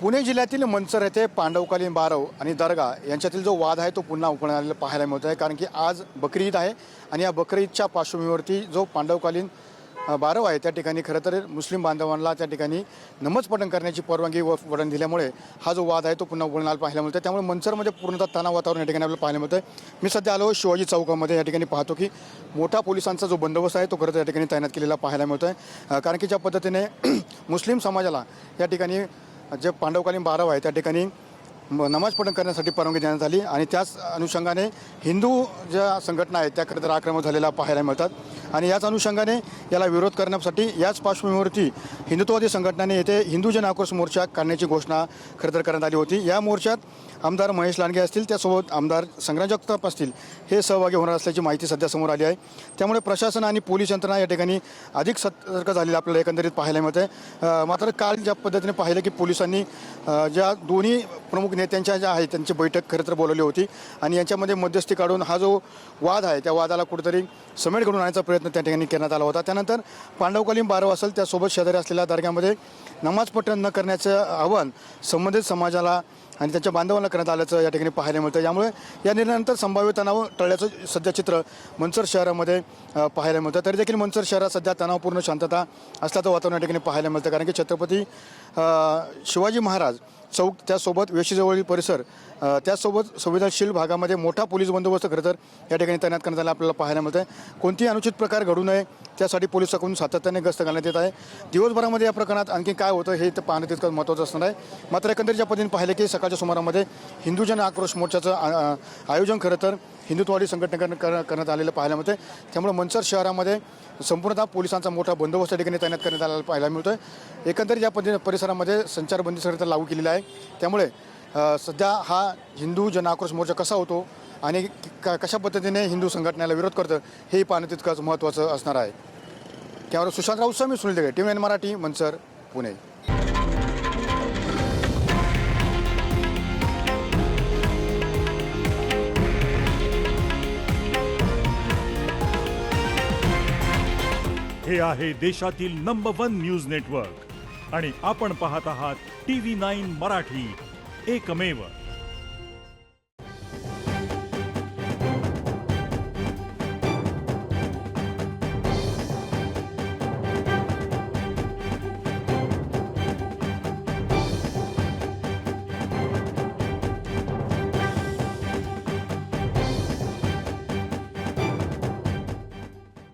पुणे जिल्ह्यातील मंचर येथे पांडवकालीन बारव आणि दर्गा यांच्यातील जो वाद आहे तो पुन्हा उफाळलेला पाहायला मिळत आहे। कारण की आज बकरी ईद आहे आणि या बकरी ईदच्या पार्श्वभूमीवरती जो पांडवकालीन बारव आहे त्या ठिकाणी खरं तर मुस्लिम बांधवांना त्या ठिकाणी नमाज पठण करण्याची परवानगी वळण दिल्यामुळे हा जो वाद आहे तो पुन्हा उफाळलेला पाहायला मिळतो। त्यामुळे मंचरमध्ये पूर्णतः तणाव वातावरण या ठिकाणी आपल्याला पाहायला मिळतं। मी सध्या आलो शिवाजी चौकामध्ये, या ठिकाणी पाहतो की मोठा पोलिसांचा जो बंदोबस्त आहे तो खरं तर या ठिकाणी तैनात केलेला पाहायला मिळतो आहे। कारण की ज्या पद्धतीने मुस्लिम समाजाला या ठिकाणी जे पांडवकालीन बारव आहे त्या ठिकाणी नमाज पठण करण्यासाठी परवानगी देण्यात आली आणि त्याच अनुषंगाने हिंदू ज्या संघटना आहेत त्या खरं तर आक्रमक झालेल्या पाहायला मिळतात आणि याच अनुषंगाने याला विरोध करण्यासाठी याच पार्श्वभूमीवरती हिंदुत्ववादी संघटनाने येथे हिंदू जन आक्रोश मोर्चा काढण्याची घोषणा खरं तर करण्यात आली होती। या मोर्चात आमदार महेश लांडगे असतील, त्यासोबत आमदार संग्राम जगताप असतील, हे सहभागी होणार असल्याची माहिती सध्या समोर आली आहे। त्यामुळे प्रशासन आणि पोलीस यंत्रणा या ठिकाणी अधिक सतर्क झालेली आपल्याला एकंदरीत पाहायला मिळते। मात्र काल ज्या पद्धतीने पाहिलं की पोलिसांनी ज्या दोन्ही प्रमुख नेत्यांच्या ज्या आहेत त्यांची बैठक खरं तर बोलवली होती आणि यांच्यामध्ये मध्यस्थी काढून हा जो वाद आहे त्या वादाला कुठेतरी समेट घडून आणण्याचा प्रयत्न त्या ठिकाणी करण्यात आला होता। त्यानंतर पांडवकालीन बारव असेल त्यासोबत शेजारी असलेल्या दर्ग्यामध्ये नमाज पठण न करण्याचं आव्हान संबंधित समाजाला आणि त्यांच्या बांधवांना करण्यात आल्याचं या ठिकाणी पाहायला मिळतं। यामुळे या निर्णयानंतर संभाव्य तणाव टळल्याचं सध्या चित्र मंचर शहरामध्ये पाहायला मिळतं। तरी देखील मंचर शहरात सध्या तणावपूर्ण शांतता असल्याचं वातावरण या ठिकाणी पाहायला मिळतं। कारण की छत्रपती शिवाजी महाराज चौक, त्यासोबत वेशीजवळील परिसर, त्याचसोबत संवेदनशील भागामध्ये मोठा पोलीस बंदोबस्त खरं तर या ठिकाणी तैनात करण्यात आला आपल्याला पाहायला मिळतं आहे। कोणतीही अनुचित प्रकार घडू नये त्यासाठी पोलिसांकडून सातत्याने गस्त घालण्यात येत आहे। दिवसभरामध्ये या प्रकरणात आणखी काय होतं हे तर पाहणं तितकं महत्त्वाचं असणार आहे। मात्र एकंदरीत ज्या पद्धतीने पाहिलं की सकाळच्या सुमारामध्ये हिंदू जन आक्रोश मोर्चाचं आयोजन खरं तर हिंदुत्ववादी संघटनेकडून करण्यात आलेलं पाहायला मिळतं आहे। त्यामुळे मंचर शहरामध्ये संपूर्णतः पोलिसांचा मोठा बंदोबस्त या ठिकाणी तैनात करण्यात आलेला पाहायला मिळतो आहे। एकंदरीत या पद्धतीने परिसरामध्ये संचारबंदी खरं तर लागू केलेली आहे। त्यामुळे सध्या हा हिंदू जन आक्रोश मोर्चा कसा होतो आणि कशा पद्धतीने हिंदू संघटनेला विरोध करतं हे पाहणं तितकंच महत्त्वाचं असणार आहे। त्यावर सुशांत राऊत, मी सुनील देगे, TV9 मराठी, मंचर, पुणे। हे आहे देशातील नंबर 1 न्यूज नेटवर्क आणि आपण पाहत आहात TV9 मराठी, एकमेव।